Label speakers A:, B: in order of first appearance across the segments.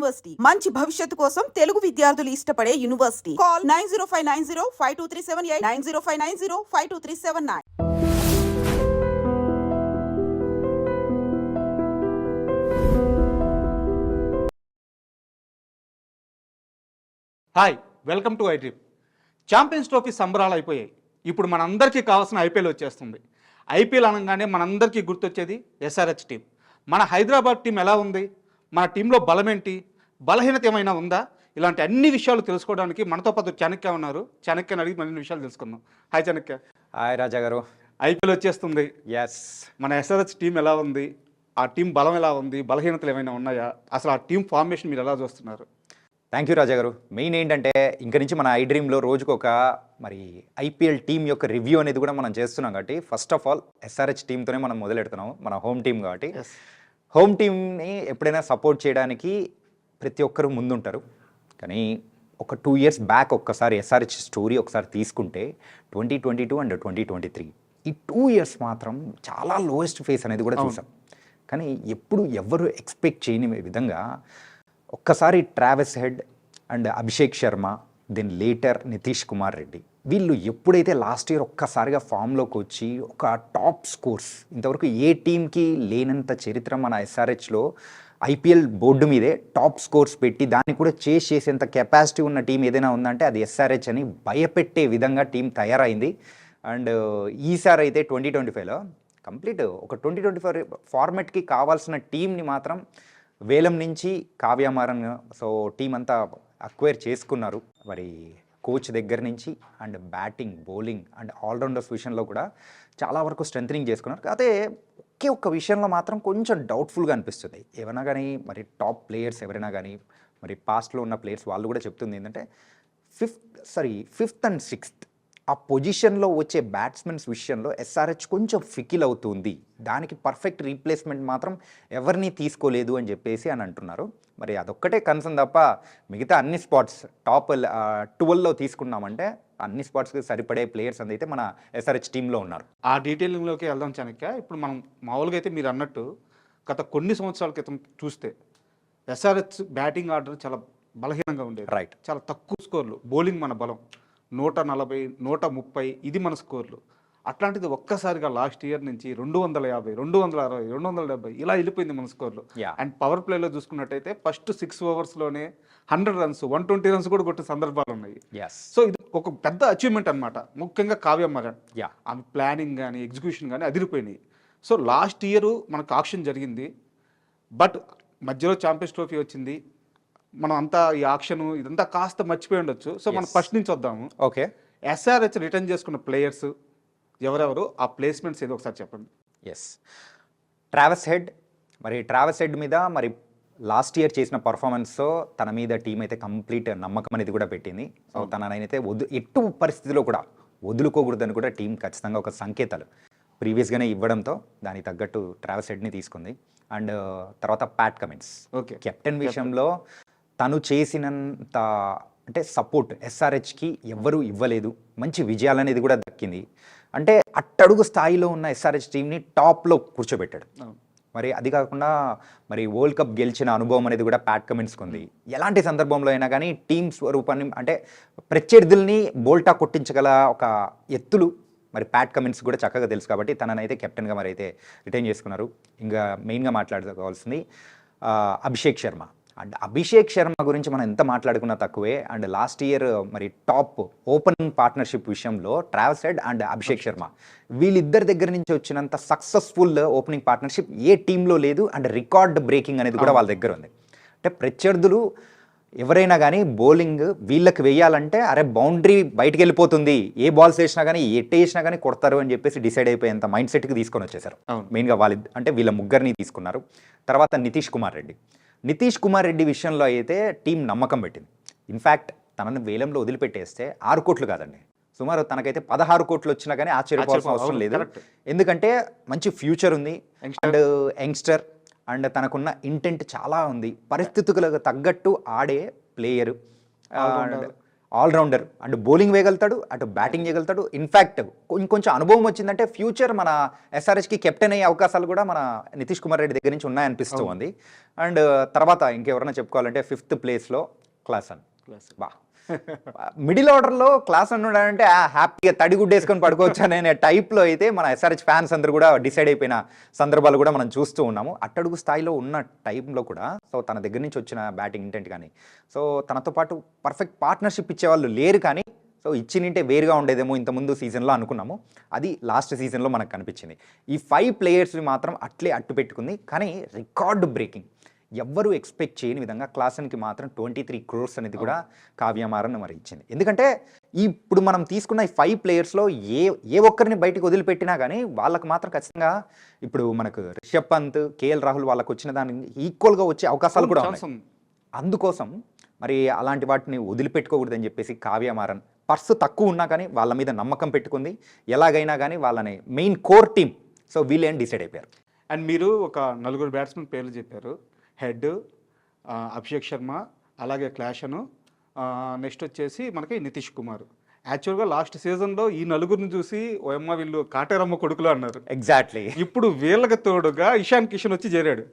A: University మంచి భవిష్యత్తు కోసం తెలుగు విద్యార్థులు ఇష్టపడే university. Call 9059052378 9059052379.
B: Hi, welcome to I dream. Champions trophy సంబరాలు అయిపోయాయి. ఇప్పుడు మనందరికీ కావాల్సిన ఐపీఎల్ వచ్చేస్తుంది. ఐపీఎల్ అనగానే మనందరికీ గుర్తొచ్చేది ఎస్ఆర్హెచ్ టీం. మన హైదరాబాద్ టీం ఎలా ఉంది, మన టీంలో బలం ఏంటి, బలహీనత ఏమైనా ఉందా, ఇలాంటి అన్ని విషయాలు తెలుసుకోవడానికి మనతో పాటు చాణక్య ఉన్నారు. చాణక్యని అడిగి మరిన్ని విషయాలు తెలుసుకుందాం. హాయ్ చాణక్య.
C: హాయ్ రాజా గారు.
B: ఐపీఎల్ వచ్చేస్తుంది.
C: ఎస్.
B: మన ఎస్ఆర్హెచ్ టీం ఎలా ఉంది, ఆ టీం బలం ఎలా ఉంది, బలహీనతలు ఏమైనా ఉన్నాయా, అసలు ఆ టీం ఫార్మేషన్ మీరు ఎలా చూస్తున్నారు?
C: థ్యాంక్ యూ రాజా గారు. మెయిన్ ఏంటంటే ఇంక నుంచి మన ఐ డ్రీమ్లో రోజుకు ఒక మరి ఐపీఎల్ టీం యొక్క రివ్యూ అనేది కూడా మనం చేస్తున్నాం కాబట్టి ఫస్ట్ ఆఫ్ ఆల్ ఎస్ఆర్హెచ్ టీంతోనే మనం మొదలెడుతున్నాం. మన హోమ్ టీం కాబట్టి హోమ్ టీంని ఎప్పుడైనా సపోర్ట్ చేయడానికి ప్రతి ఒక్కరు ముందుంటారు. కానీ ఒక 2 years బ్యాక్ ఒక్కసారి ఎస్ఆర్హెచ్ స్టోరీ ఒకసారి తీసుకుంటే 2022 అండ్ 2023 ఈ 2 years మాత్రం చాలా లోయెస్ట్ ఫేస్ అనేది కూడా చూసాం. కానీ ఎప్పుడు ఎవరు ఎక్స్పెక్ట్ చేయని విధంగా ఒక్కసారి Travis Head and Abhishek Sharma, then later Nitish Kumar Reddy, వీళ్ళు ఎప్పుడైతే లాస్ట్ ఇయర్ ఒక్కసారిగా ఫామ్లోకి వచ్చి ఒక టాప్ స్కోర్స్, ఇంతవరకు ఏ టీంకి లేనంత చరిత్ర మన ఎస్ఆర్హెచ్లో ఐపీఎల్ బోర్డు మీదే టాప్ స్కోర్స్ పెట్టి దాన్ని కూడా చేసేంత కెపాసిటీ ఉన్న టీం ఏదైనా ఉందంటే అది ఎస్ఆర్హెచ్ అని భయపెట్టే విధంగా టీం తయారైంది. అండ్ ఈసారి అయితే 2025లో కంప్లీట్ ఒక 2024 ఫార్మెట్కి కావాల్సిన టీంని మాత్రం వేలం నుంచి కావ్యమారన్, సో టీం అంతా అక్వైర్ చేసుకున్నారు. మరి కోచ్ దగ్గర నుంచి and batting, bowling and allrounders విషయంలో కూడా చాలా వరకు స్ట్రెంథనింగ్ చేసుకున్నారు. అదే ఒక్క విషయంలో మాత్రం కొంచెం డౌట్ఫుల్గా అనిపిస్తుంది. ఏమైనా కానీ మరి టాప్ ప్లేయర్స్ ఎవరైనా కానీ మరి పాస్ట్లో ఉన్న ప్లేయర్స్ వాళ్ళు కూడా చెప్తుంది ఏంటంటే ఫిఫ్త్ అండ్ సిక్స్త్ ఆ పొజిషన్లో వచ్చే బ్యాట్స్మెన్స్ విషయంలో ఎస్ఆర్హెచ్ కొంచెం ఫికిల్ అవుతుంది. దానికి పర్ఫెక్ట్ రీప్లేస్మెంట్ మాత్రం ఎవరిని తీసుకోలేదు అని చెప్పేసి అని అంటున్నారు. మరి అదొక్కటే కన్సర్న్ తప్ప మిగతా అన్ని స్పాట్స్ టాప్ 12లో తీసుకున్నామంటే అన్ని స్పాట్స్కి సరిపడే ప్లేయర్స్ అయితే మన ఎస్ఆర్హెచ్ టీంలో ఉన్నారు.
B: ఆ డీటెయిలింగ్లోకి వెళ్దాం చాణక్య. ఇప్పుడు మనం మామూలుగా అయితే మీరు అన్నట్టు గత కొన్ని సంవత్సరాల క్రితం చూస్తే ఎస్ఆర్హెచ్ బ్యాటింగ్ ఆర్డర్ చాలా బలహీనంగా ఉండేది.
C: రైట్.
B: చాలా తక్కువ స్కోర్లు, బౌలింగ్ మన బలం 140, 130 ఇది మన స్కోర్లు. అట్లాంటిది ఒక్కసారిగా లాస్ట్ ఇయర్ నుంచి 250, 260, 270 ఇలా వెళ్ళిపోయింది మన స్కోర్లు. అండ్ పవర్ ప్లేలో చూసుకున్నట్టయితే ఫస్ట్ 6 ఓవర్స్లోనే 100 runs, 120 runs కూడా కొట్టిన సందర్భాలు ఉన్నాయి. సో ఇది ఒక పెద్ద అచీవ్మెంట్ అనమాట. ముఖ్యంగా కావ్యమారన్ ఆమె ప్లానింగ్ కానీ ఎగ్జిక్యూషన్ కానీ అదిరిపోయినాయి. సో లాస్ట్ ఇయర్ మనకు ఆక్షన్ జరిగింది, బట్ మధ్యలో ఛాంపియన్స్ ట్రోఫీ వచ్చింది. మనం అంతా ఈ ఆక్షన్ ఇదంతా కాస్త మర్చిపోయి ఉండొచ్చు. సో మనం ఫస్ట్ నుంచి వద్దాము.
C: ఓకే.
B: ఎస్ఆర్హెచ్ రిటర్న్ చేసుకున్న ప్లేయర్స్ ఎవరెవరు, ఆ ప్లేస్మెంట్స్ ఏదో ఒకసారి చెప్పండి.
C: ఎస్. ట్రావెస్ హెడ్ మీద మరి లాస్ట్ ఇయర్ చేసిన పర్ఫార్మెన్స్తో తన మీద టీం అయితే కంప్లీట్ నమ్మకం అనేది కూడా పెట్టింది. సో తననైతే ఎటు పరిస్థితిలో కూడా వదులుకోకూడదని కూడా టీం ఖచ్చితంగా ఒక సంకేతాలు ప్రీవియస్గానే ఇవ్వడంతో దానికి తగ్గట్టు ట్రావెస్ హెడ్ని తీసుకుంది. అండ్ తర్వాత ప్యాట్ కమిన్స్, కెప్టెన్ విషయంలో తను చేసినంత అంటే సపోర్ట్ ఎస్ఆర్హెచ్కి ఎవ్వరూ ఇవ్వలేదు. మంచి విజయాలు అనేది కూడా దక్కింది. అంటే అట్టడుగు స్థాయిలో ఉన్న ఎస్ఆర్హెచ్ టీంని టాప్లో కూర్చోబెట్టాడు. మరి అది కాకుండా మరి వరల్డ్ కప్ గెలిచిన అనుభవం అనేది కూడా ప్యాట్ కమిన్స్కి ఉంది. ఎలాంటి సందర్భంలో అయినా కానీ టీం స్వరూపాన్ని అంటే ప్రత్యర్థుల్ని బోల్టా కొట్టించగల ఒక ఎత్తులు మరి ప్యాట్ కమిన్స్ కూడా చక్కగా తెలుసు కాబట్టి తననైతే కెప్టెన్గా మరి అయితే రిటైన్ చేసుకున్నారు. ఇంకా మెయిన్గా మాట్లాడుకోవాల్సింది అభిషేక్ శర్మ. అండ్ అభిషేక్ శర్మ గురించి మనం ఎంత మాట్లాడుకున్నా తక్కువే. అండ్ లాస్ట్ ఇయర్ మరి టాప్ ఓపెనింగ్ పార్ట్నర్షిప్ విషయంలో Travis Head and Abhishek Sharma వీళ్ళిద్దరి దగ్గర నుంచి వచ్చినంత సక్సెస్ఫుల్ ఓపెనింగ్ పార్ట్నర్షిప్ ఏ టీంలో లేదు. అండ్ రికార్డ్ బ్రేకింగ్ అనేది కూడా వాళ్ళ దగ్గర ఉంది. అంటే ప్రత్యర్థులు ఎవరైనా కానీ బౌలింగ్ వీళ్ళకి వేయాలంటే అరే బౌండరీ బయటకు వెళ్ళిపోతుంది, ఏ బాల్స్ వేసినా కానీ ఎట్టే వేసినా కానీ కొడతారు అని చెప్పేసి డిసైడ్ అయిపోయేంత మైండ్ సెట్కి తీసుకొని వచ్చేసారు. మెయిన్గా వీళ్ళ ముగ్గురిని తీసుకున్నారు. తర్వాత నితీష్ కుమార్ రెడ్డి విషయంలో అయితే టీం నమ్మకం పెట్టింది. ఇన్ఫ్యాక్ట్ తనను వేలంలో వదిలిపెట్టేస్తే 6 కోట్లు కాదండి, సుమారు తనకైతే 16 కోట్లు వచ్చినా కానీ ఆశ్చర్యపోవాల్సిన అవసరం లేదు. ఎందుకంటే మంచి ఫ్యూచర్ ఉంది అండ్ యంగ్స్టర్ అండ్ తనకున్న ఇంటెంట్ చాలా ఉంది. పరిస్థితులకు తగ్గట్టు ఆడే ప్లేయరు. ఆల్రౌండర్, అటు బౌలింగ్ వేయగలుగుతాడు, అటు బ్యాటింగ్ చేయగలుగుతాడు. ఇన్ఫ్యాక్ట్ ఇంకొంచెం అనుభవం వచ్చిందంటే ఫ్యూచర్ మన ఎస్ఆర్హెచ్కి కెప్టెన్ అయ్యే అవకాశాలు కూడా మన నితీష్ కుమార్ రెడ్డి దగ్గర నుంచి ఉన్నాయనిపిస్తూ ఉంది. అండ్ తర్వాత ఇంకెవరైనా చెప్పుకోవాలంటే 5th ప్లేస్లో క్లాసన్. బా మిడిల్ ఆర్డర్లో క్లాస్ ఉన్నాడంటే హ్యాపీగా తడిగుడ్డేసుకొని పడుకోవచ్చు అనే టైప్లో అయితే మన ఎస్ఆర్హెచ్ ఫ్యాన్స్ అందరూ కూడా డిసైడ్ అయిపోయిన సందర్భాలు కూడా మనం చూస్తూ ఉన్నాము. అట్టడుగు స్థాయిలో ఉన్న టైంలో కూడా సో తన దగ్గర నుంచి వచ్చిన బ్యాటింగ్ ఇంటెంట్ కానీ సో తనతో పాటు పర్ఫెక్ట్ పార్ట్నర్షిప్ ఇచ్చేవాళ్ళు లేరు, కానీ సో ఇచ్చినింటే వేరుగా ఉండేదేమో ఇంతకుముందు సీజన్లో అనుకున్నాము. అది లాస్ట్ సీజన్లో మనకు కనిపించింది. ఈ 5 ప్లేయర్స్ని మాత్రం అట్లే అట్టు పెట్టుకుంది, కానీ రికార్డు బ్రేకింగ్ ఎవ్వరూ ఎక్స్పెక్ట్ చేయని విధంగా క్లాసన్కి మాత్రం 23 crores అనేది కూడా కావ్య మారన్ మరి ఇచ్చింది. ఎందుకంటే ఇప్పుడు మనం తీసుకున్న ఈ 5 ప్లేయర్స్లో ఏ ఒక్కరిని బయటికి వదిలిపెట్టినా కానీ వాళ్ళకు మాత్రం ఖచ్చితంగా ఇప్పుడు మనకు రిషబ్ పంత్, కేఎల్ రాహుల్ వాళ్ళకు వచ్చిన దానికి ఈక్వల్గా వచ్చే అవకాశాలు కూడా ఉన్నాయి. అందుకోసం మరి అలాంటి వాటిని వదిలిపెట్టుకోకూడదని చెప్పేసి కావ్య మారన్ పర్సు తక్కువ ఉన్నా కానీ వాళ్ళ మీద నమ్మకం పెట్టుకుంది. ఎలాగైనా కానీ వాళ్ళని మెయిన్ కోర్ టీమ్ సో వీళ్ళేం డిసైడ్ అయిపోయారు.
B: అండ్ మీరు ఒక 4 బ్యాట్స్మెన్ పేర్లు చెప్పారు. హెడ్, అభిషేక్ శర్మ, అలాగే క్లాషను, నెక్స్ట్ వచ్చేసి మనకి నితీష్ కుమార్. యాక్చువల్గా లాస్ట్ సీజన్లో ఈ నలుగురిని చూసి ఓయమ్మ వీళ్ళు కాటేరమ్మ కొడుకులు అన్నారు.
C: ఎగ్జాక్ట్లీ.
B: ఇప్పుడు వీళ్ళకి తోడుగా ఇషాన్ కిషన్ వచ్చి చేరాడు.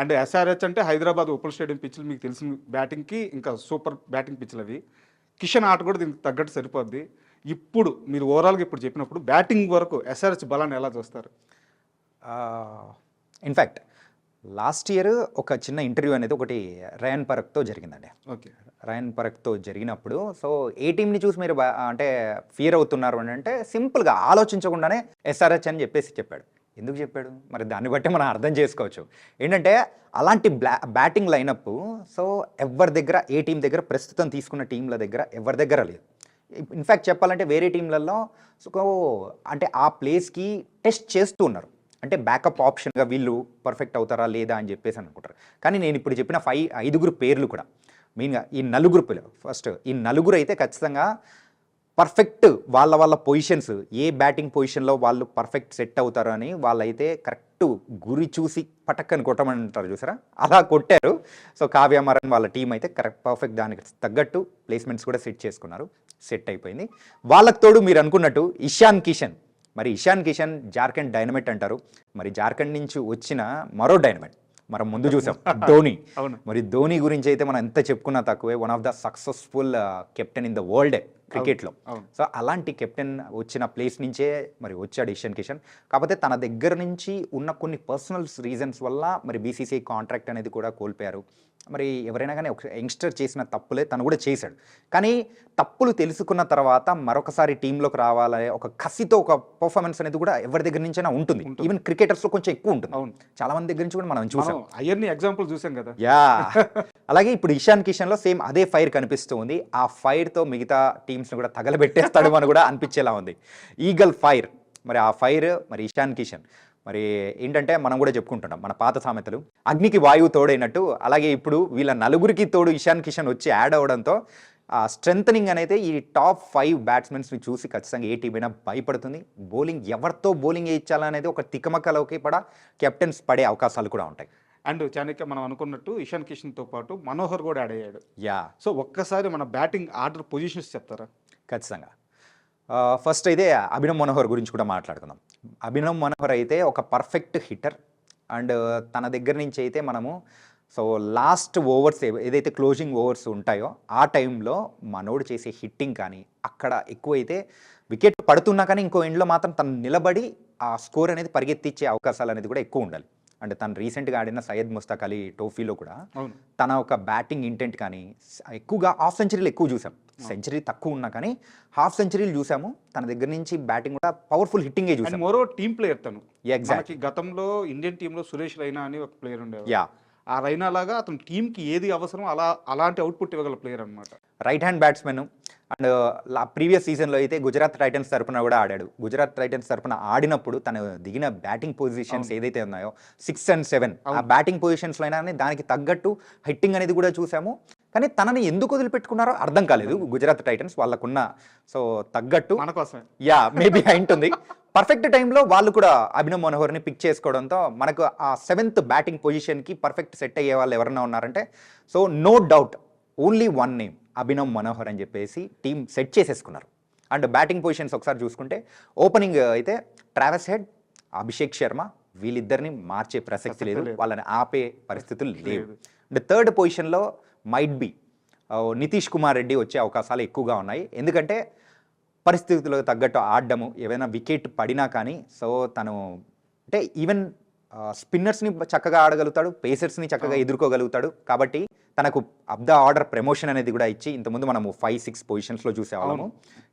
B: అండ్ ఎస్ఆర్హెచ్ అంటే హైదరాబాద్ ఓపెన్ స్టేడియం పిచ్లు మీకు తెలిసిన బ్యాటింగ్కి ఇంకా సూపర్ బ్యాటింగ్ పిచ్లు అవి. కిషన్ ఆట కూడా దీనికి తగ్గట్టు సరిపోద్ది. ఇప్పుడు మీరు ఓవరాల్గా ఇప్పుడు చెప్పినప్పుడు బ్యాటింగ్ వరకు ఎస్ఆర్హెచ్ బలాన్ని ఎలా చూస్తారు?
C: ఇన్ఫ్యాక్ట్ లాస్ట్ ఇయర్ ఒక చిన్న ఇంటర్వ్యూ అనేది ఒకటి రయాన్ పరక్తో జరిగిందండి.
B: ఓకే.
C: రయాన్ పరక్తో జరిగినప్పుడు సో ఏ టీంని చూసి మీరు అంటే ఫియర్ అవుతున్నారు అని అంటే సింపుల్గా ఆలోచించకుండానే ఎస్ఆర్హెచ్ అని చెప్పాడు. ఎందుకు చెప్పాడు మరి దాన్ని బట్టి మనం అర్థం చేసుకోవచ్చు. ఏంటంటే అలాంటి బ్యాటింగ్ లైనప్ సో ఎవరి దగ్గర ఏ టీం దగ్గర ప్రస్తుతం తీసుకున్న టీంల దగ్గర ఎవరి దగ్గర లేదు. ఇన్ఫ్యాక్ట్ చెప్పాలంటే వేరే టీంలలో సో అంటే ఆ ప్లేస్కి టెస్ట్ చేస్తూ ఉన్నారు. అంటే బ్యాకప్ ఆప్షన్గా వీళ్ళు పర్ఫెక్ట్ అవుతారా లేదా అని చెప్పేసి అనుకుంటారు. కానీ నేను ఇప్పుడు చెప్పిన 5 పేర్లు కూడా మెయిన్గా ఈ 4 పేర్లు ఫస్ట్ ఈ 4 అయితే ఖచ్చితంగా పర్ఫెక్ట్ వాళ్ళ పొజిషన్స్ ఏ బ్యాటింగ్ పొజిషన్లో వాళ్ళు పర్ఫెక్ట్ సెట్ అవుతారు అని వాళ్ళైతే కరెక్ట్ గురి చూసి పటక్కని కొట్టమంటారు చూసారా, అలా కొట్టారు. సో కావ్య మారన్ వాళ్ళ టీం అయితే కరెక్ట్ పర్ఫెక్ట్ దానికి తగ్గట్టు ప్లేస్మెంట్స్ కూడా సెట్ చేసుకున్నారు. సెట్ అయిపోయింది. వాళ్ళకి తోడు మీరు అనుకున్నట్టు ఇషాన్ కిషన్. మరి ఇషాన్ కిషన్ జార్ఖండ్ డైనమైట్ అంటారు. మరి జార్ఖండ్ నుంచి వచ్చిన మరో డైనమైట్ మనం ముందు చూసాం ధోని. మరి ధోని గురించి అయితే మనం ఎంత చెప్పుకున్నా తక్కువే. One of the successful captain in the world క్రికెట్లో. సో అలాంటి కెప్టెన్ వచ్చిన ప్లేస్ నుంచే మరి వచ్చాడు ఇషాన్ కిషన్. కాకపోతే తన దగ్గర నుంచి ఉన్న కొన్ని పర్సనల్ రీజన్స్ వల్ల మరి బీసీసీఐ కాంట్రాక్ట్ అనేది కూడా కోల్పోయారు. మరి ఎవరైనా కానీ ఒక యంగ్స్టర్ చేసిన తప్పులే తను కూడా చేశాడు. కానీ తప్పులు తెలుసుకున్న తర్వాత మరొకసారి టీంలోకి రావాలి ఒక కసితో ఒక పర్ఫార్మెన్స్ అనేది కూడా ఎవరి దగ్గర నుంచైనా ఉంటుంది. ఈవెన్ క్రికెటర్స్లో కొంచెం ఎక్కువ ఉంటుంది. చాలా మంది దగ్గర నుంచి కూడా మనం చూసాం.
B: అయ్యర్ని ఎగ్జాంపుల్ చూసాం కదా.
C: యా అలాగే ఇప్పుడు ఇషాన్ కిషన్లో సేమ్ అదే ఫైర్ కనిపిస్తూ ఉంది. ఆ ఫైర్తో మిగతా టీమ్స్ని కూడా తగలబెట్టేస్తాడు అని కూడా అనిపించేలా ఉంది. ఈగల్ ఫైర్ మరి ఆ ఫైర్ మరి ఇషాన్ కిషన్ మరి ఏంటంటే మనం కూడా చెప్పుకుంటున్నాం మన పాత సామెతలు అగ్నికి వాయువు తోడైనట్టు. అలాగే ఇప్పుడు వీళ్ళ 4 తోడు ఇషాన్ కిషన్ వచ్చి యాడ్ అవ్వడంతో ఆ స్ట్రెంథనింగ్ అనేది ఈ టాప్ 5 బ్యాట్స్మెన్స్ని చూసి ఖచ్చితంగా ఏ టీం అయినా భయపడుతుంది. బౌలింగ్ ఎవరితో బౌలింగ్ వేయించాలనేది ఒక తికమకలోకి కెప్టెన్స్ పడే అవకాశాలు కూడా ఉంటాయి.
B: అండ్ చాణక్య మనం అనుకున్నట్టు ఇషాన్ కిషన్తో పాటు మనోహర్ కూడా యాడ్ అయ్యాడు.
C: యా.
B: సో ఒక్కసారి మన బ్యాటింగ్ ఆర్డర్ పొజిషన్స్ చెప్తారా?
C: ఖచ్చితంగా. ఫస్ట్ అయితే అభినవ్ మనోహర్ గురించి కూడా మాట్లాడుకుందాం. అభినవ్ మనోహర్ అయితే ఒక పర్ఫెక్ట్ హిట్టర్. అండ్ తన దగ్గర నుంచి అయితే మనము సో లాస్ట్ ఓవర్స్ ఏదైతే క్లోజింగ్ ఓవర్స్ ఉంటాయో ఆ టైంలో మనోడు చేసే హిట్టింగ్ కానీ అక్కడ ఎక్కువైతే వికెట్ పడుతున్నా కానీ ఇంకో ఎండ్లో మాత్రం తను నిలబడి ఆ స్కోర్ అనేది పరిగెత్తిచ్చే అవకాశాలు అనేది కూడా ఎక్కువ ఉండాలి. అంటే తను రీసెంట్గా ఆడిన సయ్యద్ ముస్తాక్ అలీ ట్రోఫీలో కూడా తన ఒక బ్యాటింగ్ ఇంటెంట్ కానీ ఎక్కువగా హాఫ్ సెంచరీలు ఎక్కువ చూసాం. సెంచరీ తక్కువ ఉన్నా కానీ హాఫ్ సెంచరీలు చూసాము. తన దగ్గర నుంచి బ్యాటింగ్ కూడా పవర్ఫుల్ హిట్టింగే చూసాం.
B: మరో టీమ్ ప్లేయర్ తను.
C: ఎగ్జాక్ట్లీ.
B: గతంలో ఇండియన్ టీంలో సురేష్ రైనా అని ఒక ప్లేయర్ ఉండేవారు.
C: యా.
B: ఆ రైనా లాగా అతను టీంకి ఏది అవసరం అలాంటి అవుట్పుట్ ఇవ్వగల ప్లేయర్ అనమాట.
C: Right hand batsmen. And previous సీజన్లో అయితే గుజరాత్ టైటన్స్ తరపున కూడా ఆడాడు. గుజరాత్ టైటన్స్ తరపున ఆడినప్పుడు తను దిగిన బ్యాటింగ్ పొజిషన్స్ ఏదైతే ఉన్నాయో 6 and 7 ఆ బ్యాటింగ్ పొజిషన్స్లో అయినా దానికి తగ్గట్టు హిట్టింగ్ అనేది కూడా చూసాము. కానీ తనని ఎందుకు వదిలిపెట్టుకున్నారో అర్థం కాలేదు గుజరాత్ టైటన్స్. వాళ్ళకున్న సో తగ్గట్టు
B: మన కోసమే
C: యా మేబీ అయింటుంది. పర్ఫెక్ట్ టైంలో వాళ్ళు కూడా అభినవ్ మనోహర్ని పిక్ చేసుకోవడంతో మనకు ఆ 7th బ్యాటింగ్ పొజిషన్కి పర్ఫెక్ట్ సెట్ అయ్యే వాళ్ళు ఎవరైనా ఉన్నారంటే so no doubt only one name Abhinav Manohar అని చెప్పేసి టీం సెట్ చేసేసుకున్నారు. అండ్ బ్యాటింగ్ పొజిషన్స్ ఒకసారి చూసుకుంటే ఓపెనింగ్ అయితే ట్రావెస్ హెడ్, అభిషేక్ శర్మ వీళ్ళిద్దరిని మార్చే ప్రసక్తి లేదు, వాళ్ళని ఆపే పరిస్థితులు లేవు. అండ్ థర్డ్ పొజిషన్లో మైట్ బి నితీష్ కుమార్ రెడ్డి వచ్చే అవకాశాలు ఎక్కువగా ఉన్నాయి. ఎందుకంటే పరిస్థితులకు తగ్గట్టు ఆడడము, ఏదైనా వికెట్ పడినా కానీ సో తను అంటే ఈవెన్ స్పిన్నర్స్ని చక్కగా ఆడగలుగుతాడు, పేసర్స్ని చక్కగా ఎదుర్కోగలుగుతాడు. కాబట్టి తనకు అబ్ ద ఆర్డర్ ప్రమోషన్ అనేది కూడా ఇచ్చి ఇంతకుముందు మనము 5-6 పొజిషన్స్లో చూసేవాళ్ళము.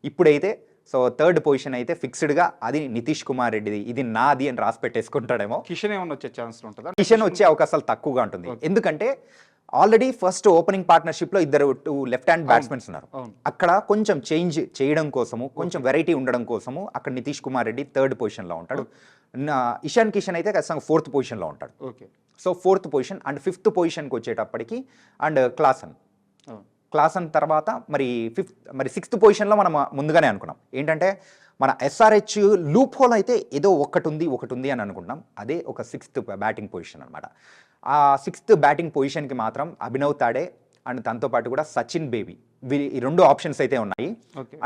C: ఇప్పుడైతే సో థర్డ్ పొజిషన్ అయితే ఫిక్స్డ్గా అది నితీష్ కుమార్ రెడ్డిది, ఇది నాది అని రాసి పెట్టేసుకుంటాడేమో.
B: కిషన్ ఏమన్నా వచ్చే ఛాన్స్ ఉంటుందా?
C: కిషన్ వచ్చే అవకాశాలు తక్కువగా ఉంటుంది. ఎందుకంటే ఆల్రెడీ ఫస్ట్ ఓపెనింగ్ పార్ట్నర్షిప్లో ఇద్దరు లెఫ్ట్ హ్యాండ్ బ్యాట్స్మెన్స్ ఉన్నారు. అక్కడ కొంచెం చేంజ్ చేయడం కోసము, కొంచెం వెరైటీ ఉండడం కోసము అక్కడ నితీష్ కుమార్ రెడ్డి థర్డ్ పొజిషన్లో ఉంటాడు. ఇషాన్ కిషన్ అయితే ఖచ్చితంగా ఫోర్త్ పొజిషన్లో ఉంటాడు.
B: Okay,
C: so fourth position and fifth పొజిషన్కి వచ్చేటప్పటికి అండ్ క్లాసన్ తర్వాత మరి సిక్స్త్ పొజిషన్లో మనం ముందుగానే అనుకున్నాం ఏంటంటే మన ఎస్ఆర్హెచ్ లూప్ హోల్ అయితే ఏదో ఒకటి ఉంది అని అనుకున్నాం. అదే ఒక సిక్స్త్ బ్యాటింగ్ పొజిషన్ అనమాట. ఆ సిక్స్త్ బ్యాటింగ్ పొజిషన్కి మాత్రం అభినవ్ తాడే అండ్ తనతో పాటు కూడా సచిన్ బేబీ ఈ రెండు ఆప్షన్స్ అయితే ఉన్నాయి.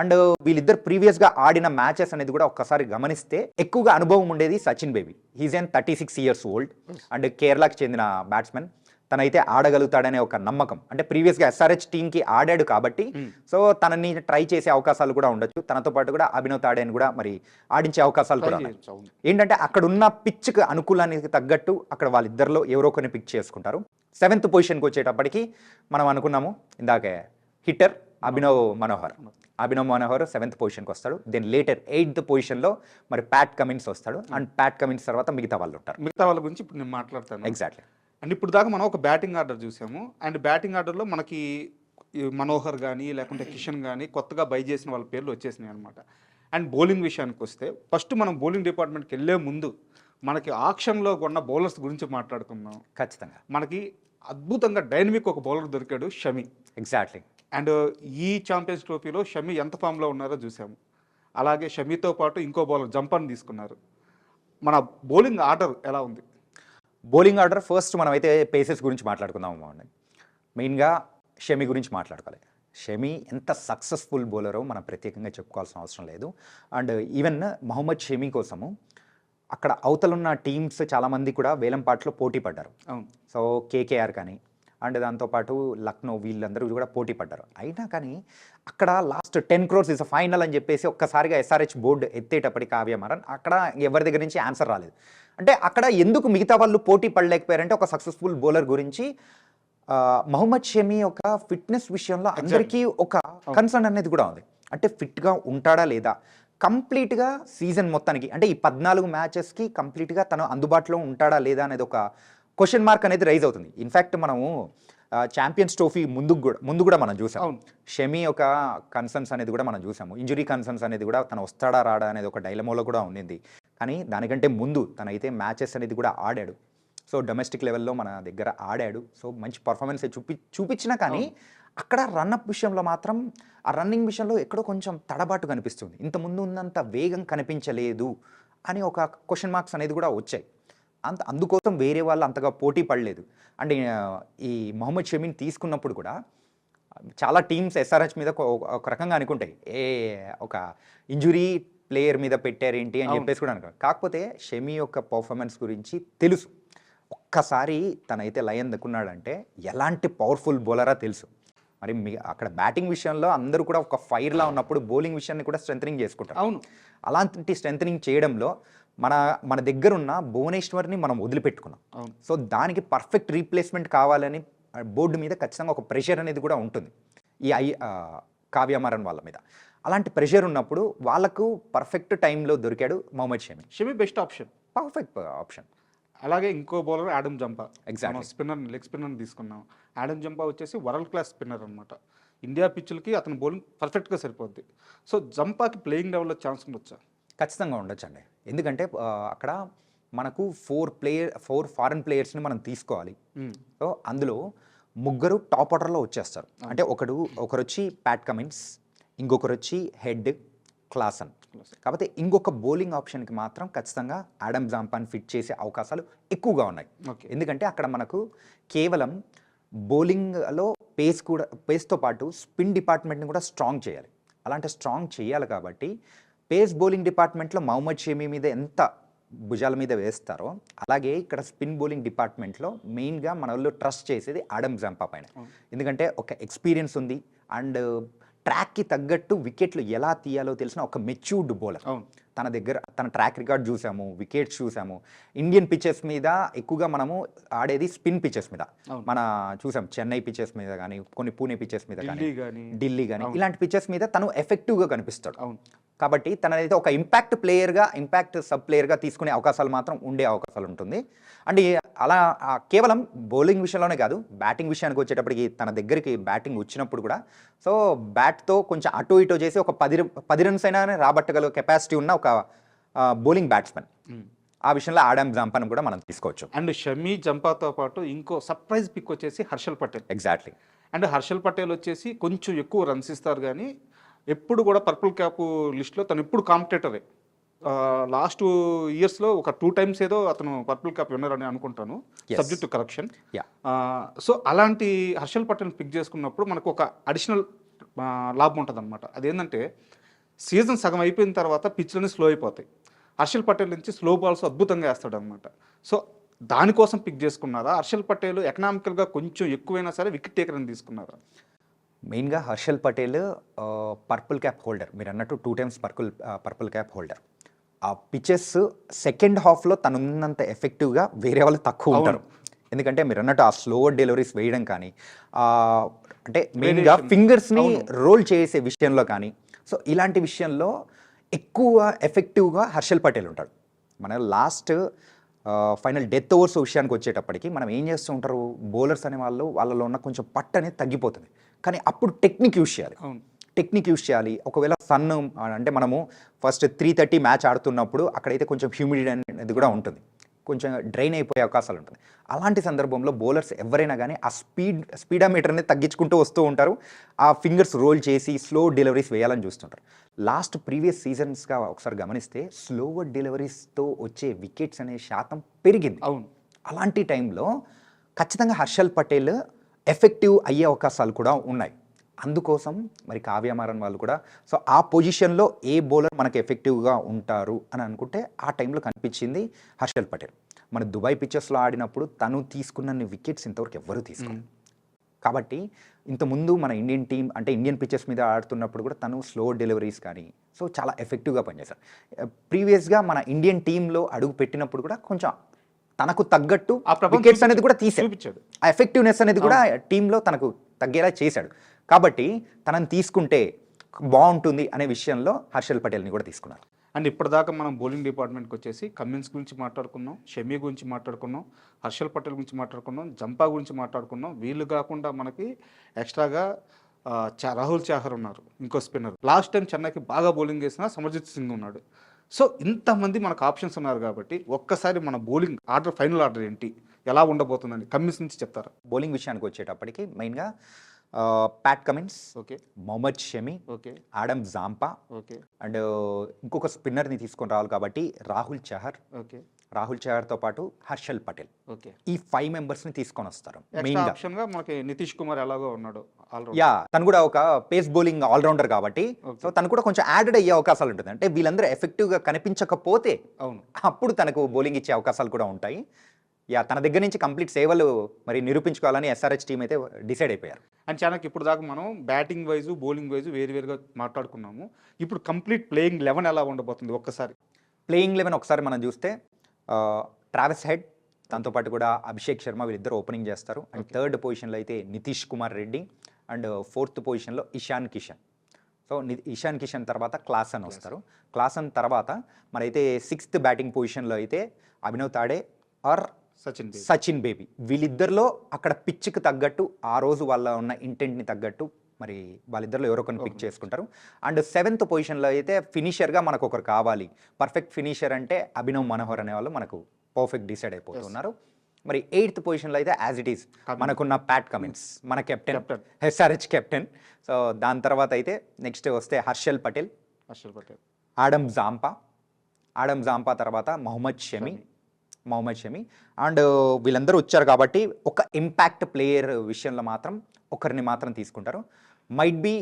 C: అండ్ వీళ్ళిద్దరు ప్రీవియస్గా ఆడిన మ్యాచెస్ అనేది కూడా ఒక్కసారి గమనిస్తే ఎక్కువగా అనుభవం ఉండేది Sachin Baby. He's an 36 years old and కేరళకి చెందిన బ్యాట్స్మెన్. తనైతే ఆడగలుగుతాడనే ఒక నమ్మకం, అంటే ప్రీవియస్గా ఎస్ఆర్హెచ్ టీంకి ఆడాడు కాబట్టి సో తనని ట్రై చేసే అవకాశాలు కూడా ఉండొచ్చు. తనతో పాటు కూడా అభినవ్ తాడేని కూడా మరి ఆడించే అవకాశాలు కూడా ఉన్నాయి. ఏంటంటే అక్కడ ఉన్న పిచ్కి అనుకూలానికి తగ్గట్టు అక్కడ వాళ్ళిద్దరిలో ఎవరో కొన్ని పిక్ చేసుకుంటారు. సెవెంత్ పొజిషన్కి వచ్చేటప్పటికి మనం అనుకున్నాము ఇందాకే హిట్టర్ అభినవ్ మనోహర్ సెవెంత్ పొజిషన్కి వస్తాడు. దెన్ లేటర్ 8th పొజిషన్లో మరి ప్యాట్ కమిన్స్ వస్తాడు. అండ్ ప్యాట్ కమిన్స్ తర్వాత మిగతా వాళ్ళు ఉంటారు.
B: మిగతా వాళ్ళ గురించి ఇప్పుడు నేను మాట్లాడతాను.
C: ఎగ్జాక్ట్లీ.
B: అండ్ ఇప్పుడు దాకా మనం ఒక బ్యాటింగ్ ఆర్డర్ చూసాము. అండ్ బ్యాటింగ్ ఆర్డర్లో మనకి మనోహర్ కానీ లేకుంటే కిషన్ కానీ కొత్తగా బై చేసిన వాళ్ళ పేర్లు వచ్చేసినాయి అనమాట. అండ్ బౌలింగ్ విషయానికి వస్తే ఫస్ట్ మనం బౌలింగ్ డిపార్ట్మెంట్కి వెళ్ళే ముందు మనకి ఆక్షన్లో కొన్న బౌలర్స్ గురించి మాట్లాడుకుందాం.
C: ఖచ్చితంగా
B: మనకి అద్భుతంగా డైనమిక్ ఒక బౌలర్ దొరికాడు, షమి.
C: ఎగ్జాక్ట్లీ.
B: అండ్ ఈ ఛాంపియన్స్ ట్రోఫీలో షమి ఎంత ఫామ్లో ఉన్నారో చూసాము. అలాగే షమితో పాటు ఇంకో బౌలర్ జంపర్ని తీసుకున్నారు. మన బౌలింగ్ ఆర్డర్ ఎలా ఉంది?
C: బౌలింగ్ ఆర్డర్ ఫస్ట్ మనమైతే పేసెస్ గురించి మాట్లాడుకుందాం. మెయిన్గా షమి గురించి మాట్లాడుకోవాలి. షమి ఎంత సక్సెస్ఫుల్ బౌలరో మనం ప్రత్యేకంగా చెప్పుకోవాల్సిన అవసరం లేదు. అండ్ ఈవెన్ మహమ్మద్ షమి కోసము అక్కడ అవతలున్న టీమ్స్ చాలామంది కూడా వేలంపాట్లో పోటీ పడ్డారు. సో కేకేఆర్ కానీ అండ్ దాంతోపాటు లక్నో వీళ్ళందరూ కూడా పోటీ పడ్డారు. అయినా కానీ అక్కడ లాస్ట్ 10 crores ఇస్ ఫైనల్ అని చెప్పేసి ఒక్కసారిగా ఎస్ఆర్హెచ్ బోర్డు ఎత్తేటప్పటికి కావ్యమారన్ అక్కడ ఎవరి దగ్గర నుంచి ఆన్సర్ రాలేదు. అంటే అక్కడ ఎందుకు మిగతా వాళ్ళు పోటీ పడలేకపోయారంటే ఒక సక్సెస్ఫుల్ బౌలర్ గురించి మహమ్మద్ షమి ఒక ఫిట్నెస్ విషయంలో అందరికీ ఒక కన్సర్న్ అనేది కూడా ఉంది. అంటే ఫిట్గా ఉంటాడా లేదా, కంప్లీట్గా సీజన్ మొత్తానికి అంటే ఈ 14 మ్యాచెస్కి కంప్లీట్గా తను అందుబాటులో ఉంటాడా లేదా అనేది ఒక క్వశ్చన్ మార్క్ అనేది రైజ్ అవుతుంది. ఇన్ఫ్యాక్ట్ మనము ఛాంపియన్స్ ట్రోఫీ ముందు కూడా మనం చూసాం. షమి ఒక కన్సర్న్స్ అనేది కూడా మనం చూసాము. ఇంజురీ కన్సర్న్స్ అనేది కూడా తను వస్తాడా రాడా అనేది ఒక డైలమోలో కూడా ఉండింది. కానీ దానికంటే ముందు తనైతే మ్యాచెస్ అనేది కూడా ఆడాడు. సో డొమెస్టిక్ లెవెల్లో మన దగ్గర ఆడాడు. సో మంచి పర్ఫార్మెన్స్ చూపించినా కానీ అక్కడ రన్అప్ విషయంలో మాత్రం ఆ రన్నింగ్ విషయంలో ఎక్కడో కొంచెం తడబాటు కనిపిస్తుంది. ఇంతకుముందు ఉన్నంత వేగం కనిపించలేదు అని ఒక క్వశ్చన్ మార్క్స్ అనేది కూడా వచ్చాయి. అందుకోసం వేరే వాళ్ళు అంతగా పోటీ పడలేదు. అండ్ ఈ మొహమ్మద్ షమీని తీసుకున్నప్పుడు కూడా చాలా టీమ్స్ ఎస్ఆర్హెచ్ మీద ఒక రకంగా అనుకుంటాయి, ఒక ఇంజురీ ప్లేయర్ మీద పెట్టారేంటి అని చెప్పేసి కూడా అనుకో. కాకపోతే షమి యొక్క పర్ఫార్మెన్స్ గురించి తెలుసు. ఒక్కసారి తనైతే లయన్ దక్కున్నాడంటే ఎలాంటి పవర్ఫుల్ బౌలరా తెలుసు. మరి అక్కడ బ్యాటింగ్ విషయంలో అందరూ కూడా ఒక ఫైర్లా ఉన్నప్పుడు బౌలింగ్ విషయాన్ని కూడా స్ట్రెంథనింగ్ చేసుకుంటారు.
B: అవును,
C: అలాంటి స్ట్రెంథనింగ్ చేయడంలో మన దగ్గర ఉన్న భువనేశ్వర్ని మనం వదిలిపెట్టుకున్నాం. సో దానికి పర్ఫెక్ట్ రీప్లేస్మెంట్ కావాలని బోర్డు మీద ఖచ్చితంగా ఒక ప్రెషర్ అనేది కూడా ఉంటుంది ఈ కావ్యమారన్ వాళ్ళ మీద. అలాంటి ప్రెషర్ ఉన్నప్పుడు వాళ్ళకు పర్ఫెక్ట్ టైంలో దొరికాడు Mohammed Shami
B: best option,
C: perfect option.
B: అలాగే ఇంకో bowler Adam Zampa.
C: Exactly.
B: Spinner, leg స్పిన్నర్ని తీసుకున్నాం. ఆడమ్ జంపా వచ్చేసి వరల్డ్ క్లాస్ స్పిన్నర్ అనమాట. ఇండియా పిచ్చులకి అతని బౌలింగ్ పర్ఫెక్ట్గా సరిపోద్ది. సో జంపాకి ప్లేయింగ్ లెవెల్లో ఛాన్స్ ఉండొచ్చా?
C: ఖచ్చితంగా ఉండొచ్చండి. ఎందుకంటే అక్కడ మనకు 4 ఫారెన్ ప్లేయర్స్ని మనం తీసుకోవాలి. సో అందులో 3 టాప్ ఆర్డర్లో వచ్చేస్తారు. అంటే ఒకరు వచ్చి ప్యాట్ కమిన్స్, ఇంకొకరు వచ్చి హెడ్ క్లాసన్. కాకపోతే ఇంకొక బౌలింగ్ ఆప్షన్కి మాత్రం ఖచ్చితంగా ఆడమ్ జాంపాని ఫిట్ చేసే అవకాశాలు ఎక్కువగా ఉన్నాయి. ఎందుకంటే అక్కడ మనకు కేవలం బౌలింగ్లో పేస్తో పాటు స్పిన్ డిపార్ట్మెంట్ని కూడా స్ట్రాంగ్ చేయాలి. అలాంటి స్ట్రాంగ్ చేయాలి కాబట్టి పేస్ బౌలింగ్ డిపార్ట్మెంట్లో మహమ్మద్ షమీ మీద ఎంత భుజాల మీద వేస్తారో అలాగే ఇక్కడ స్పిన్ బౌలింగ్ డిపార్ట్మెంట్లో మెయిన్గా మన వాళ్ళు ట్రస్ట్ చేసేది ఆడమ్ జాంపా పైన. ఎందుకంటే ఒక ఎక్స్పీరియన్స్ ఉంది అండ్ ట్రాక్కి తగ్గట్టు వికెట్లు ఎలా తీయాలో తెలిసిన ఒక మెచ్యూర్డ్ బౌలర్. తన దగ్గర తన ట్రాక్ రికార్డ్ చూసాము, వికెట్స్ చూసాము. ఇండియన్ పిచెస్ మీద ఎక్కువగా మనము ఆడేది స్పిన్ పిచెస్ మీద మన చూసాం, చెన్నై పిచెస్ మీద కానీ కొన్ని పూణే పిచెస్ మీద కానీ ఢిల్లీ కానీ ఇలాంటి పిచెస్ మీద తను ఎఫెక్టివ్గా కనిపిస్తాడు. కాబట్టి తనైతే ఒక ఇంపాక్ట్ సబ్ ప్లేయర్గా తీసుకునే అవకాశాలు మాత్రం ఉండే అవకాశాలు ఉంటుంది. అండ్ అలా కేవలం బౌలింగ్ విషయంలోనే కాదు, బ్యాటింగ్ విషయానికి వచ్చేటప్పటికి తన దగ్గరికి బ్యాటింగ్ వచ్చినప్పుడు కూడా సో బ్యాట్తో కొంచెం అటో ఇటో చేసి ఒక 10 రన్స్ అయినా రాబట్టగల కెపాసిటీ ఉన్న ఒక బౌలింగ్ బ్యాట్స్మెన్. ఆ విషయంలో ఆడమ్ జాంపాను కూడా మనం తీసుకోవచ్చు.
B: అండ్ షమీ జంపాతో పాటు ఇంకో సర్ప్రైజ్ పిక్ వచ్చేసి హర్షల్ పటేల్.
C: ఎగ్జాక్ట్లీ.
B: అండ్ హర్షల్ పటేల్ వచ్చేసి కొంచెం ఎక్కువ రన్స్ ఇస్తారు కానీ ఎప్పుడు కూడా పర్పుల్ క్యాప్ లిస్ట్లో తను ఎప్పుడు కాంపిటేటరే. లాస్ట్ ఇయర్స్లో ఒక 2 times ఏదో అతను పర్పుల్ క్యాప్ విన్నర్ అని అనుకుంటాను, సబ్జెక్ట్ టు కరెక్షన్. సో అలాంటి హర్షల్ పటేల్ పిక్ చేసుకున్నప్పుడు మనకు ఒక అడిషనల్ లాభం ఉంటుంది అనమాట. అదేంటంటే సీజన్ సగం అయిపోయిన తర్వాత పిచ్లన్నీ స్లో అయిపోతాయి. హర్షల్ పటేల్ నుంచి స్లో బాల్స్ అద్భుతంగా వేస్తాడు అనమాట. సో దానికోసం పిక్ చేసుకున్నారా? హర్షల్ పటేల్ ఎకనామికల్గా కొంచెం ఎక్కువైనా సరే వికెట్ టేకర్ అని తీసుకున్నారా?
C: మెయిన్గా Harshal Patel purple cap holder, మీరు అన్నట్టు 2 times పర్పుల్ క్యాప్ హోల్డర్. ఆ పిచెస్ సెకండ్ హాఫ్లో తనున్నంత ఎఫెక్టివ్గా వేరే వాళ్ళు తక్కువ ఉంటారు. ఎందుకంటే మీరు అన్నట్టు ఆ స్లో డెలివరీస్ వేయడం కానీ అంటే మెయిన్గా ఫింగర్స్ని రోల్ చేసే విషయంలో కానీ సో ఇలాంటి విషయంలో ఎక్కువ ఎఫెక్టివ్గా హర్షల్ పటేల్ ఉంటాడు. మన లాస్ట్ ఫైనల్ డెత్ ఓవర్స్ విషయానికి వచ్చేటప్పటికి మనం ఏం చేస్తూ ఉంటారు, బౌలర్స్ అనే వాళ్ళలో ఉన్న కొంచెం పట్టు అనేది తగ్గిపోతుంది. కానీ అప్పుడు టెక్నిక్ యూస్ చేయాలి. ఒకవేళ సన్ అంటే మనము ఫస్ట్ 3:30 మ్యాచ్ ఆడుతున్నప్పుడు అక్కడైతే కొంచెం హ్యూమిడిటీ అనేది కూడా ఉంటుంది, కొంచెం డ్రైన్ అయిపోయే అవకాశాలు ఉంటుంది. అలాంటి సందర్భంలో బౌలర్స్ ఎవరైనా కానీ ఆ స్పీడామీటర్ని తగ్గించుకుంటూ వస్తూ ఉంటారు. ఆ ఫింగర్స్ రోల్ చేసి స్లో డెలివరీస్ వేయాలని చూస్తుంటారు. ప్రీవియస్ సీజన్స్గా ఒకసారి గమనిస్తే స్లోవర్ డెలివరీస్తో వచ్చే వికెట్స్ అనే శాతం పెరిగింది. అలాంటి టైంలో ఖచ్చితంగా హర్షల్ పటేల్ ఎఫెక్టివ్ అయ్యే అవకాశాలు కూడా ఉన్నాయి. అందుకోసం మరి కావ్యమారన్ వాళ్ళు కూడా సో ఆ పొజిషన్లో ఏ బౌలర్ మనకు ఎఫెక్టివ్గా ఉంటారు అని అనుకుంటే ఆ టైంలో కనిపించింది హర్షల్ పటేల్. మన దుబాయ్ పిచెస్లో ఆడినప్పుడు తను తీసుకున్న వికెట్స్ ఇంతవరకు ఎవ్వరూ తీసుకోలేదు. కాబట్టి ఇంతకుముందు మన ఇండియన్ టీం అంటే ఇండియన్ పిచెస్ మీద ఆడుతున్నప్పుడు కూడా తను స్లో డెలివరీస్ కానీ సో చాలా ఎఫెక్టివ్గా పనిచేశారు. ప్రీవియస్గా మన ఇండియన్ టీంలో అడుగు పెట్టినప్పుడు కూడా కొంచెం తనకు తగ్గట్టు వికెట్స్ అనేది కూడా తీసాడు. ఆ ఎఫెక్టివ్నెస్ అనేది కూడా టీంలో తనకు తగ్గేలా చేశాడు. కాబట్టి తనని తీసుకుంటే బాగుంటుంది అనే విషయంలో హర్షల్ పటేల్ని కూడా తీసుకున్నారు.
B: అండ్ ఇప్పటిదాకా మనం బౌలింగ్ డిపార్ట్మెంట్కి వచ్చేసి కమిన్స్ గురించి మాట్లాడుకున్నాం, షమీ గురించి మాట్లాడుకున్నాం, హర్షల్ పటేల్ గురించి మాట్లాడుకున్నాం, జంపా గురించి మాట్లాడుకున్నాం. వీళ్ళు కాకుండా మనకి ఎక్స్ట్రాగా రాహుల్ చాహర్ ఉన్నారు, ఇంకో స్పిన్నర్. లాస్ట్ టైం చెన్నైకి బాగా బౌలింగ్ వేసిన సమర్జిత్ సింగ్ ఉన్నాడు. సో ఇంతమంది మనకు ఆప్షన్స్ ఉన్నారు కాబట్టి ఒక్కసారి మన బౌలింగ్ ఆర్డర్, ఫైనల్ ఆర్డర్ ఏంటి, ఎలా ఉండబోతుందని కమిన్స్ నుంచి చెప్తారా?
C: బౌలింగ్ విషయానికి వచ్చేటప్పటికి మెయిన్గా Pat Cummins, Mohammed Shami, Adam Zampa, and ఇంకొక స్పిన్నర్ని తీసుకొని రావాలి కాబట్టి రాహుల్ చహర్తో పాటు హర్షల్ పటేల్, ఈ 5 members తీసుకొని వస్తారు.
B: మెయిన్గా మనకి నితీష్ కుమార్ ఎలాగో ఉన్నాడు,
C: తను కూడా ఒక పేస్ బౌలింగ్ ఆల్రౌండర్ కాబట్టి సో తను కూడా కొంచెం యాడెడ్ అయ్యే అవకాశాలు ఉంటుంది. అంటే వీళ్ళందరూ ఎఫెక్టివ్గా కనిపించకపోతే అప్పుడు తనకు బౌలింగ్ ఇచ్చే అవకాశాలు కూడా ఉంటాయి. తన దగ్గర నుంచి కంప్లీట్ సేవలు మరి నిరూపించుకోవాలని SRH టీం అయితే డిసైడ్ అయిపోయారు.
B: అండ్ చాలా ఇప్పుడు దాకా మనం బ్యాటింగ్ వైజు బౌలింగ్ వైజు వేరువేరుగా మాట్లాడుకున్నాము. ఇప్పుడు కంప్లీట్ ప్లేయింగ్ 11 ఎలా ఉండబోతుంది ఒక్కసారి?
C: ప్లేయింగ్ 11 ఒకసారి మనం చూస్తే ట్రావిస్ హెడ్, దాంతోపాటు కూడా అభిషేక్ శర్మ వీళ్ళిద్దరు ఓపెనింగ్ చేస్తారు. అండ్ 3rd పొజిషన్లో అయితే నితీష్ కుమార్ రెడ్డి, అండ్ 4th పొజిషన్లో ఇషాన్ కిషన్. సో ఇషాన్ కిషన్ తర్వాత క్లాసన్ వస్తారు. క్లాసన్ తర్వాత మరైతే 6th బ్యాటింగ్ పొజిషన్లో అయితే అభినవ్ తాడే ఆర్ సచిన్ బేబీ. వీళ్ళిద్దరిలో అక్కడ పిచ్కి తగ్గట్టు ఆ రోజు వాళ్ళ ఉన్న ఇంటెంట్ని తగ్గట్టు మరి వాళ్ళిద్దరిలో ఎవరో ఒకరిని పిక్ చేసుకుంటారు. అండ్ 7th పొజిషన్లో అయితే ఫినిషర్గా మనకు ఒకరు కావాలి, పర్ఫెక్ట్ ఫినిషర్ అంటే అభినవ్ మనోహర్ అనే వాళ్ళు మనకు పర్ఫెక్ట్ డిసైడ్ అయిపోతున్నారు. మరి 8th పొజిషన్లో అయితే యాజ్ ఇట్ ఈస్ మనకున్న ప్యాట్ కమిన్స్, మన కెప్టెన్, SRH కెప్టెన్. సో దాని తర్వాత అయితే నెక్స్ట్ వస్తే హర్షల్ పటేల్, ఆడమ్ జాంపా తర్వాత మొహమ్మద్ షమీ, మొహమ్మద్ షమి. అండ్ వీళ్ళందరూ వచ్చారు కాబట్టి ఒక ఇంపాక్ట్ ప్లేయర్ విషయంలో మాత్రం ఒకరిని మాత్రం తీసుకుంటారు. మైట్ బీ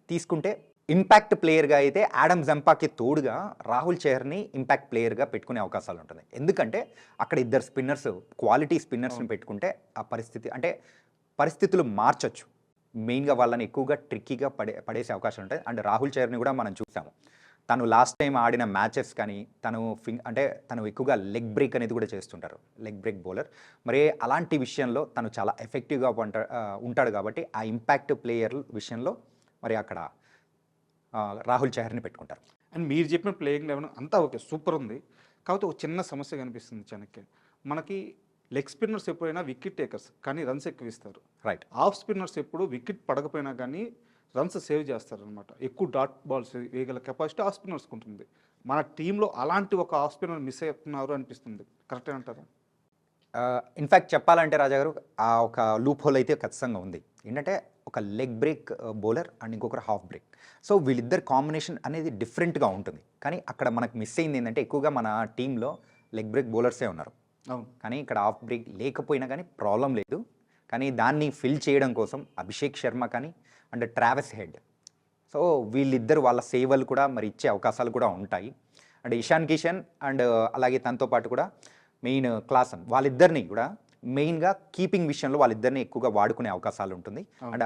C: తీసుకుంటే ఇంపాక్ట్ ప్లేయర్గా అయితే ఆడమ్ జంపాకి తోడుగా రాహుల్ చహర్ని ఇంపాక్ట్ ప్లేయర్గా పెట్టుకునే అవకాశాలు ఉంటుంది. ఎందుకంటే అక్కడ ఇద్దరు స్పిన్నర్స్, క్వాలిటీ స్పిన్నర్స్ని పెట్టుకుంటే ఆ పరిస్థితి అంటే పరిస్థితులు మార్చొచ్చు. మెయిన్గా వాళ్ళని ఎక్కువగా ట్రిక్కీగా పడేసే అవకాశం ఉంటుంది. అండ్ రాహుల్ చహర్ని కూడా మనం చూసాము, తను లాస్ట్ టైం ఆడిన మ్యాచెస్ కానీ తను ఎక్కువగా లెగ్ బ్రేక్ అనేది కూడా చేస్తుంటారు, లెగ్ బ్రేక్ బౌలర్. మరి అలాంటి విషయంలో తను చాలా ఎఫెక్టివ్గా ఉంటాడు కాబట్టి ఆ ఇంపాక్ట్ ప్లేయర్ విషయంలో మరి అక్కడ రాహుల్ చహర్ని పెట్టుకుంటారు.
B: అండ్ మీరు చెప్పిన ప్లేయింగ్ లెవెన్ అంతా ఓకే, సూపర్ ఉంది. కాకపోతే ఒక చిన్న సమస్య కనిపిస్తుంది చాణక్య. మనకి లెగ్ స్పిన్నర్స్ ఎప్పుడైనా వికెట్ టేకర్స్ కానీ రన్స్ ఎక్కువ ఇస్తారు.
C: రైట్.
B: ఆఫ్ స్పిన్నర్స్ ఎప్పుడు వికెట్ పడకపోయినా కానీ రన్స్ సేవ్ చేస్తారనమాట. ఎక్కువ డాట్ బాల్స్ వేయగల కెపాసిటీ ఆఫ్ స్పిన్నర్స్కి ఉంటుంది. మన టీంలో అలాంటి ఒక ఆఫ్ స్పిన్నర్ మిస్ అవుతున్నారు అనిపిస్తుంది. కరెక్టే అంటారా?
C: ఇన్ఫ్యాక్ట్ చెప్పాలంటే రాజా గారు, ఆ ఒక లూప్ హోల్ అయితే ఖచ్చితంగా ఉంది. ఏంటంటే ఒక లెగ్ బ్రేక్ బౌలర్ అండ్ ఇంకొకరు హాఫ్ బ్రేక్. సో వీళ్ళిద్దరు కాంబినేషన్ అనేది డిఫరెంట్గా ఉంటుంది. కానీ అక్కడ మనకు మిస్ అయింది ఏంటంటే ఎక్కువగా మన టీంలో లెగ్ బ్రేక్ బౌలర్సే ఉన్నారు.
B: అవును.
C: కానీ ఇక్కడ హాఫ్ బ్రేక్ లేకపోయినా కానీ ప్రాబ్లం లేదు. కానీ దాన్ని ఫిల్ చేయడం కోసం అభిషేక్ శర్మ కానీ అండ్ ట్రావెస్ హెడ్, సో వీళ్ళిద్దరు వాళ్ళ సేవలు కూడా మరి ఇచ్చే అవకాశాలు కూడా ఉంటాయి. అండ్ ఇషాన్ కిషన్ అండ్ అలాగే తనతో పాటు కూడా మెయిన్ క్లాసన్, వాళ్ళిద్దరిని కూడా మెయిన్గా కీపింగ్ విషయంలో వాళ్ళిద్దరిని ఎక్కువగా వాడుకునే అవకాశాలు ఉంటుంది. అండ్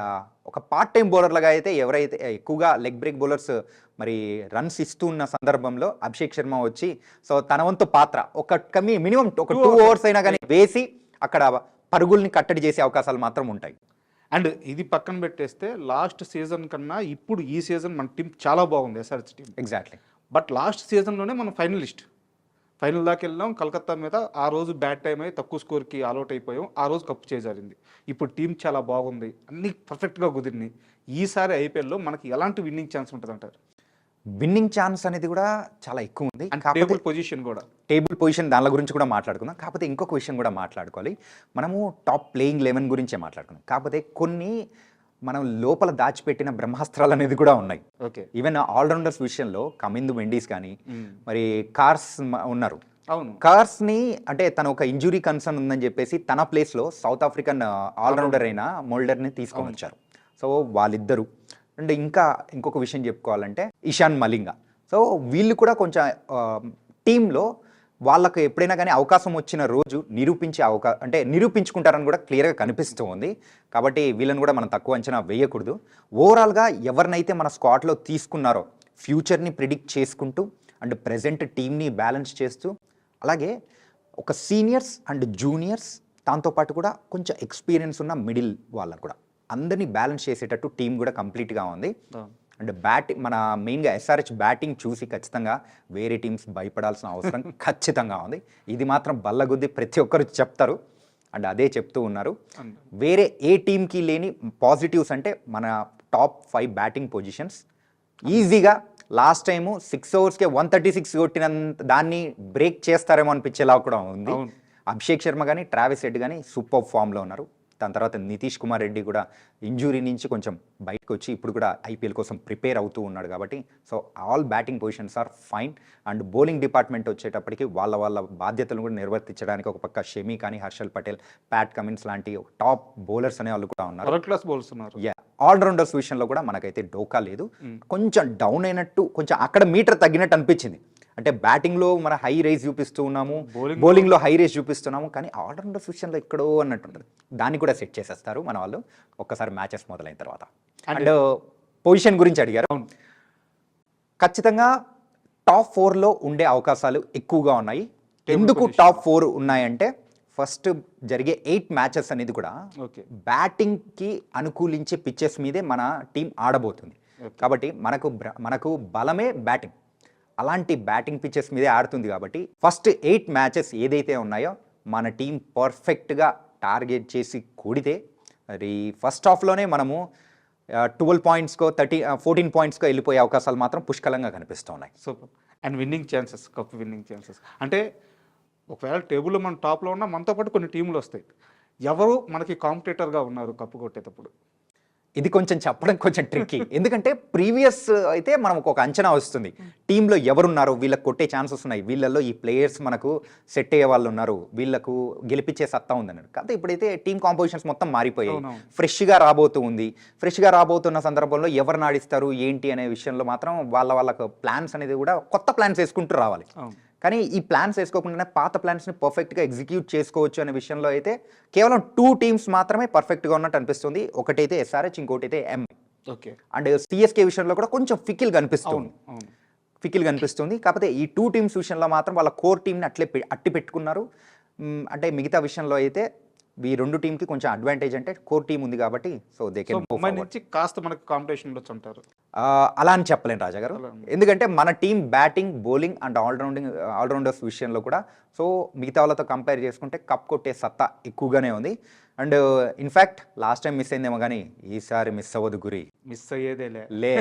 C: ఒక పార్ట్ టైం బౌలర్లుగా అయితే ఎవరైతే ఎక్కువగా లెగ్ బ్రేక్ బౌలర్స్ మరి రన్స్ ఇస్తూ ఉన్న సందర్భంలో అభిషేక్ శర్మ వచ్చి సో తన వంతు పాత్ర ఒక మినిమం ఒక 2 ఓవర్స్ అయినా కానీ వేసి అక్కడ పరుగుల్ని కట్టడి చేసే అవకాశాలు మాత్రం ఉంటాయి.
B: అండ్ ఇది పక్కన పెట్టేస్తే లాస్ట్ సీజన్ కన్నా ఇప్పుడు ఈ సీజన్ మన టీం చాలా బాగుంది, SRH team.
C: Exactly.
B: But last సీజన్లోనే మనం ఫైనల్ దాకా వెళ్ళాం. కలకత్తా మీద ఆ రోజు బ్యాట్ టైం అయ్యి తక్కువ స్కోర్కి ఆల్అౌట్ అయిపోయాం. ఆ రోజు కప్పు చేజారింది. ఇప్పుడు టీం చాలా బాగుంది, అన్నీ పర్ఫెక్ట్గా కుదిరినాయి. ఈసారి ఐపీఎల్లో మనకి ఎలాంటి విన్నింగ్ ఛాన్స్ ఉంటుంది అంటారు?
C: విన్నింగ్ ఛాన్స్ అనేది కూడా చాలా ఎక్కువ ఉంది.
B: టేబుల్ పొజిషన్ కూడా,
C: టేబుల్ పొజిషన్ దాని గురించి కూడా మాట్లాడుకుందాం. కాకపోతే ఇంకొక విషయం కూడా మాట్లాడుకోవాలి. మనము టాప్ ప్లేయింగ్ 11 గురించే మాట్లాడుకున్నాం. కాకపోతే కొన్ని మనం లోపల దాచిపెట్టిన బ్రహ్మాస్త్రాలు అనేది కూడా ఉన్నాయి.
B: ఓకే.
C: ఈవెన్ ఆల్రౌండర్స్ విషయంలో కమిందు మెండీస్ కానీ మరి కార్స్ ఉన్నారు.
B: అవును.
C: కార్స్ని అంటే తను ఒక ఇంజురీ కన్సర్న్ ఉందని చెప్పేసి తన ప్లేస్లో సౌత్ ఆఫ్రికన్ ఆల్రౌండర్ అయిన మోల్డర్ని తీసుకొని వచ్చారు. సో వాళ్ళిద్దరు. అండ్ ఇంకొక విషయం చెప్పుకోవాలంటే ఇషాన్ మలింగా. సో వీళ్ళు కూడా కొంచెం టీంలో వాళ్ళకు ఎప్పుడైనా కానీ అవకాశం వచ్చిన రోజు నిరూపించుకుంటారని కూడా క్లియర్గా కనిపిస్తూ ఉంది. కాబట్టి వీళ్ళని కూడా మనం తక్కువ అంచనా వేయకూడదు. ఓవరాల్గా ఎవరినైతే మన స్క్వాడ్లో తీసుకున్నారో ఫ్యూచర్ని ప్రిడిక్ట్ చేసుకుంటూ అండ్ ప్రెజెంట్ టీమ్ని బ్యాలెన్స్ చేస్తూ అలాగే ఒక సీనియర్స్ అండ్ జూనియర్స్ దాంతోపాటు కూడా కొంచెం ఎక్స్పీరియన్స్ ఉన్న మిడిల్ వాళ్ళని కూడా అందరినీ బ్యాలెన్స్ చేసేటట్టు టీం కూడా కంప్లీట్గా ఉంది. అండ్ మన మెయిన్గా ఎస్ఆర్హెచ్ బ్యాటింగ్ చూసి ఖచ్చితంగా వేరే టీమ్స్ భయపడాల్సిన అవసరం ఖచ్చితంగా ఉంది. ఇది మాత్రం బల్లగుద్ది ప్రతి ఒక్కరు చెప్తారు అండ్ అదే చెప్తూ ఉన్నారు. వేరే ఏ టీంకి లేని పాజిటివ్స్ అంటే మన టాప్ 5 బ్యాటింగ్ పొజిషన్స్ ఈజీగా లాస్ట్ టైము 6 ఓవర్స్కే 136 కొట్టినంత దాన్ని బ్రేక్ చేస్తారేమో అనిపించేలా కూడా ఉంది. అభిషేక్ శర్మ కానీ ట్రావిస్ హెడ్ కానీ సూపర్ ఫామ్లో ఉన్నారు. దాని తర్వాత నితీష్ కుమార్ రెడ్డి కూడా ఇంజురీ నుంచి కొంచెం బయటకు వచ్చి ఇప్పుడు కూడా ఐపీఎల్ కోసం ప్రిపేర్ అవుతూ ఉన్నాడు. కాబట్టి so all batting positions are fine. And bowling department వచ్చేటప్పటికి వాళ్ళ బాధ్యతలను కూడా నిర్వర్తించడానికి ఒక పక్క షమి కానీ, హర్షల్ పటేల్, ప్యాట్ కమిన్స్ లాంటి టాప్ బౌలర్స్ అనే వాళ్ళు కూడా ఉన్నారు. ఆల్రౌండర్స్ విషయంలో కూడా మనకైతే డోకా లేదు. కొంచెం డౌన్ అయినట్టు, కొంచెం అక్కడ మీటర్ తగ్గినట్టు అనిపించింది. అంటే బ్యాటింగ్లో మన హై రేస్ చూపిస్తూ ఉన్నాము, బౌలింగ్లో హై రేస్ చూపిస్తున్నాము, కానీ ఆల్రౌండర్స్ విషయంలో ఎక్కడో అన్నట్టు ఉంటుంది. దాన్ని కూడా సెట్ చేసేస్తారు మన వాళ్ళు ఒక్కసారి మ్యాచెస్ మొదలైన తర్వాత. అండ్ పొజిషన్ గురించి అడిగారు. ఖచ్చితంగా టాప్ 4లో ఉండే అవకాశాలు ఎక్కువగా ఉన్నాయి. ఎందుకు టాప్ 4 ఉన్నాయంటే ఫస్ట్ జరిగే 8 మ్యాచెస్ అనేది కూడా బ్యాటింగ్కి అనుకూలించే పిచ్చెస్ మీదే మన టీం ఆడబోతుంది. కాబట్టి మనకు బలమే బ్యాటింగ్. అలాంటి బ్యాటింగ్ పిచ్చెస్ మీదే ఆడుతుంది. కాబట్టి ఫస్ట్ 8 మ్యాచెస్ ఏదైతే ఉన్నాయో మన టీం పర్ఫెక్ట్గా టార్గెట్ చేసి కూడితే మరి ఫస్ట్ హాఫ్లోనే మనము 12 పాయింట్స్కో 14 పాయింట్స్కో వెళ్ళిపోయే అవకాశాలు మాత్రం పుష్కలంగా కనిపిస్తూ ఉన్నాయి.
B: Super. And cup winning chances అంటే ఒకవేళ టేబుల్లో మన టాప్లో ఉన్నా మనతో పాటు కొన్ని టీములు వస్తాయి. ఎవరు మనకి కాంపిటేటర్గా ఉన్నారు కప్పు కొట్టేటప్పుడు?
C: ఇది కొంచెం చెప్పడం కొంచెం ట్రిక్కీ, ఎందుకంటే ప్రీవియస్ అయితే మనకు ఒక అంచనా వస్తుంది, టీంలో ఎవరున్నారు, వీళ్ళకి కొట్టే ఛాన్సెస్ ఉన్నాయి, వీళ్ళల్లో ఈ ప్లేయర్స్ మనకు సెట్ అయ్యే వాళ్ళు ఉన్నారు, వీళ్ళకు గెలిపించే సత్తా ఉందన్నారు. కాకపోతే ఇప్పుడైతే టీమ్ కాంపోజిషన్స్ మొత్తం మారిపోయాయి, ఫ్రెష్గా రాబోతూ ఉంది. ఫ్రెష్గా రాబోతున్న సందర్భంలో ఎవరు నాడిస్తారు ఏంటి అనే విషయంలో మాత్రం వాళ్ళకు ప్లాన్స్ అనేది కూడా కొత్త ప్లాన్స్ వేసుకుంటూ రావాలి. కానీ ఈ ప్లాన్స్ వేసుకోకుండానే పాత ప్లాన్స్ని పర్ఫెక్ట్గా ఎగ్జిక్యూట్ చేసుకోవచ్చు అనే విషయంలో అయితే కేవలం 2 టీమ్స్ మాత్రమే పర్ఫెక్ట్గా ఉన్నట్టు అనిపిస్తుంది. ఒకటైతే SRH, ఇంకోటి అయితే M.
B: ఓకే.
C: అండ్ CSK విషయంలో కూడా కొంచెం ఫికిల్ కనిపిస్తుంది. కాకపోతే ఈ 2 టీమ్స్ విషయంలో మాత్రం వాళ్ళ కోర్ టీమ్ని అట్టి పెట్టుకున్నారు. అంటే మిగతా విషయంలో అయితే ఈ 2 టీంకి కొంచెం అడ్వాంటేజ్ అంటే కోర్ టీం ఉంది కాబట్టి సో దే కెన్
B: ముంబై నుంచి కాస్త మనకు కాంపిటీషన్ ఉండొచ్చు అంటారు.
C: అలా అని చెప్పలేను రాజా గారు, ఎందుకంటే మన team batting, bowling and allrounders విషయంలో కూడా సో మిగతా వాళ్ళతో కంపేర్ చేసుకుంటే కప్ కొట్టే సత్తా ఎక్కువగానే ఉంది. And in fact last time miss అయిందేమో కానీ ఈసారి మిస్ అవ్వదు గురి,
B: మిస్ అయ్యేదే
C: లే